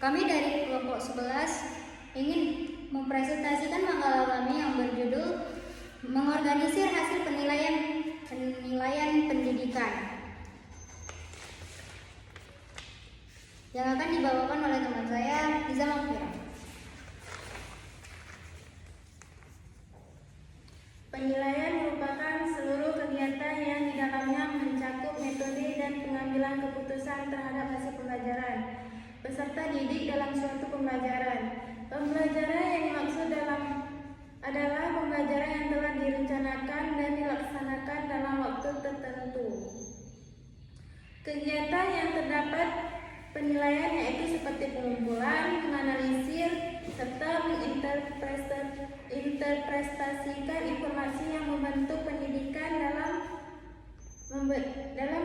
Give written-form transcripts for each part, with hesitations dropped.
Kami dari kelompok 11 ingin mempresentasikan makalah kami yang berjudul Mengorganisir Hasil Penilaian Pendidikan, yang akan dibawakan oleh teman saya, Liza Mafira. Penilaian merupakan seluruh kegiatan yang di dalamnya mencakup metode dan pengambilan keputusan terhadap hasil pembelajaran peserta didik dalam suatu pembelajaran. Pembelajaran yang dimaksud adalah pembelajaran yang telah direncanakan dan dilaksanakan dalam waktu tertentu. Kegiatan yang terdapat penilaian yaitu seperti pengumpulan, menganalisir, serta menginterpretasikan informasi yang membentuk pendidikan dalam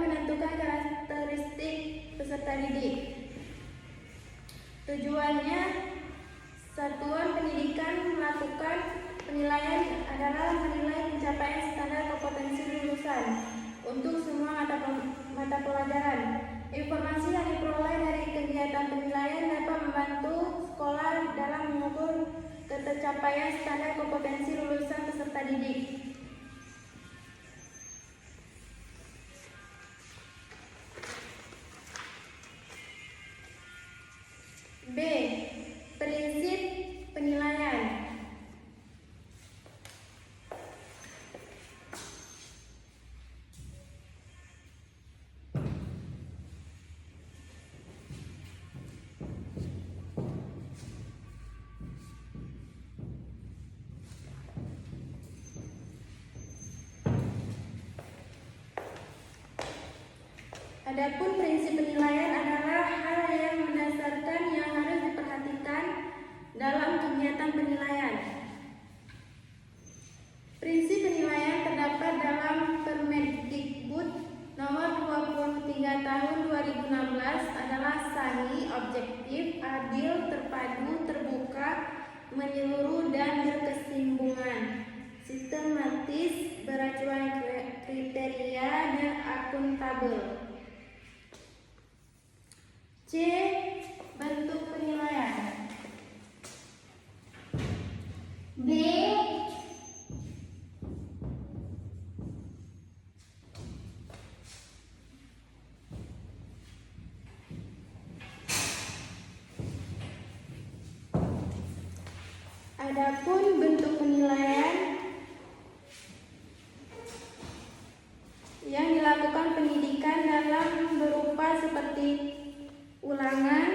menentukan karakteristik peserta didik. Tujuannya, satuan pendidikan melakukan penilaian adalah menilai pencapaian standar kompetensi lulusan untuk semua mata pelajaran. Informasi yang diperoleh dari kegiatan penilaian dapat membantu sekolah dalam mengukur ketercapaian standar kompetensi lulusan peserta didik. B. Prinsip penilaian. Adapun prinsip penilaian adalah hal yang mendasarkan yang harus diperhatikan dalam kegiatan penilaian. Prinsip penilaian terdapat dalam Permendikbud nomor 23 tahun 2016 adalah sahih, objektif, adil, terpadu, terbuka, menyeluruh dan berkesinambungan, sistematis, beracuan kriteria dan akuntabel. C. Bentuk penilaian. B. Adapun bentuk penilaian yang dilakukan pendidikan dalam berupa seperti ulangan,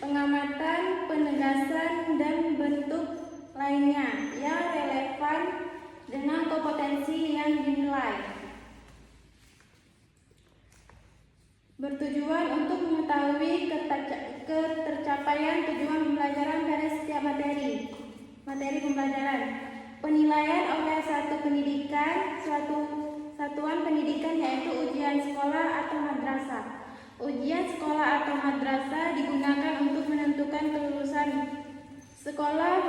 pengamatan, penegasan, dan bentuk lainnya yang relevan dengan kompetensi yang dinilai. Bertujuan untuk mengetahui ketercapaian tujuan pembelajaran dari setiap materi pembelajaran. Penilaian oleh satuan pendidikan yaitu ujian sekolah atau madrasah. Ujian sekolah atau madrasah digunakan untuk menentukan kelulusan. Sekolah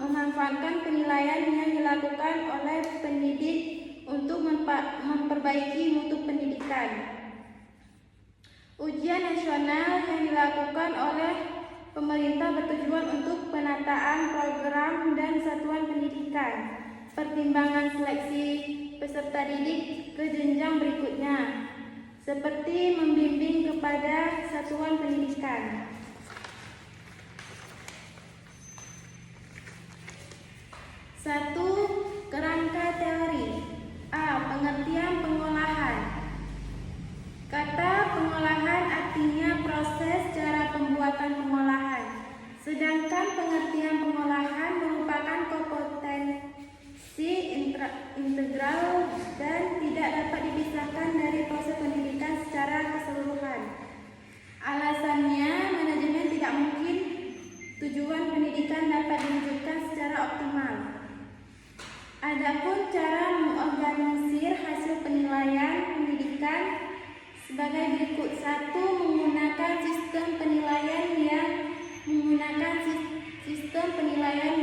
memanfaatkan penilaian yang dilakukan oleh pendidik untuk memperbaiki mutu pendidikan. Ujian nasional yang dilakukan oleh pemerintah bertujuan untuk penataan program dan satuan pendidikan, pertimbangan seleksi peserta didik ke jenjang berikutnya, seperti membimbing kepada satuan pendidikan. Satu, kerangka teori. A. Pengertian pengolahan. Kata pengolahan artinya proses cara pembuatan pengolahan. Sedangkan pengertian pengolahan merupakan kompetensi integral dan tidak dapat dipisahkan dari proses pendidikan secara keseluruhan. Alasannya, manajemen tidak mungkin tujuan pendidikan dapat diwujudkan secara optimal. Adapun cara mengorganisir hasil penilaian pendidikan sebagai berikut. 1. Menggunakan sistem penilaian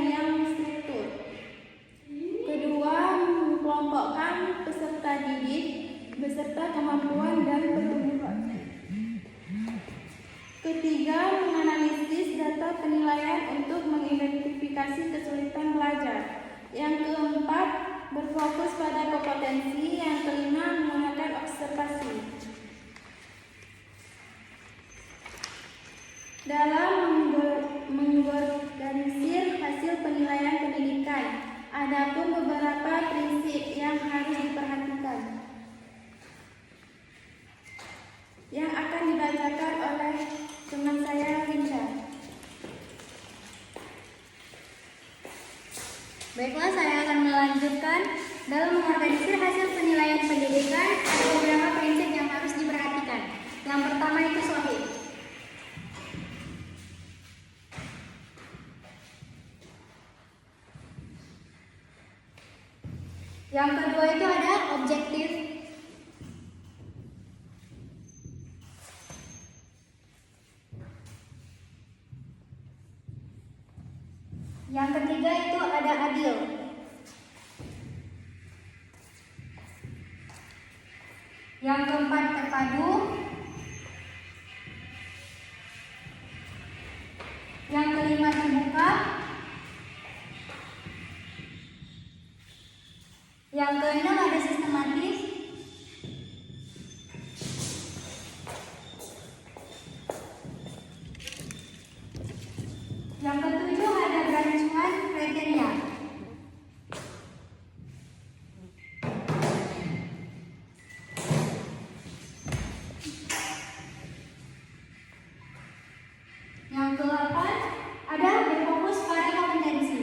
yang struktur. Kedua, mengelompokkan peserta didik beserta kemampuan dan pertumbuhan. Ketiga, menganalisis metode penilaian untuk mengidentifikasi kesulitan belajar. Yang keempat, berfokus pada kompetensi. Yang kelima, menggunakan observasi. Dalam mengorganisir hasil penilaian pendidikan, ada pun beberapa prinsip yang harus diperhatikan yang akan dibacakan oleh teman saya, Linda. Baiklah, saya akan melanjutkan. Dalam mengorganisir hasil penilaian pendidikan, ada beberapa prinsip yang harus diperhatikan. Yang pertama itu sahih. Yang kedua itu ada objektif. Yang ketiga itu ada adil. Yang keempat terpadu. Yang kelima terbuka. Yang keenam ada sistematis. Yang ketujuh ada perancuan kriteria. Yang kedelapan ada berfokus pada kompetensi.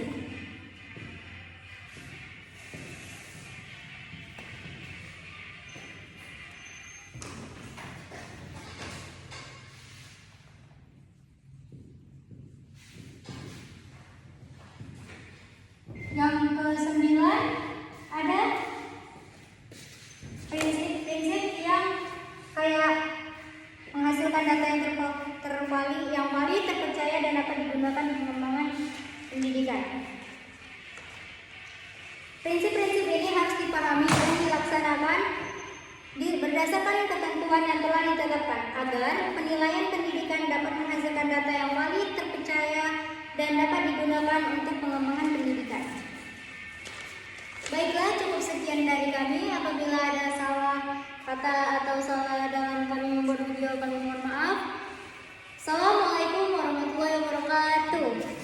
Yang kesembilan ada prinsip-prinsip yang kayak menghasilkan data yang tervalid, yang valid, terpercaya dan dapat digunakan di pengembangan pendidikan. Prinsip-prinsip ini harus dipahami dan dilaksanakan berdasarkan ketentuan yang telah ditetapkan agar penilaian pendidikan dapat menghasilkan data yang valid, terpercaya dan dapat digunakan untuk pengembangan pendidikan. Baiklah, cukup sekian dari kami. Apabila ada salah kata atau salah dalam kami membuat video, kami mohon maaf. Assalamualaikum warahmatullahi wabarakatuh.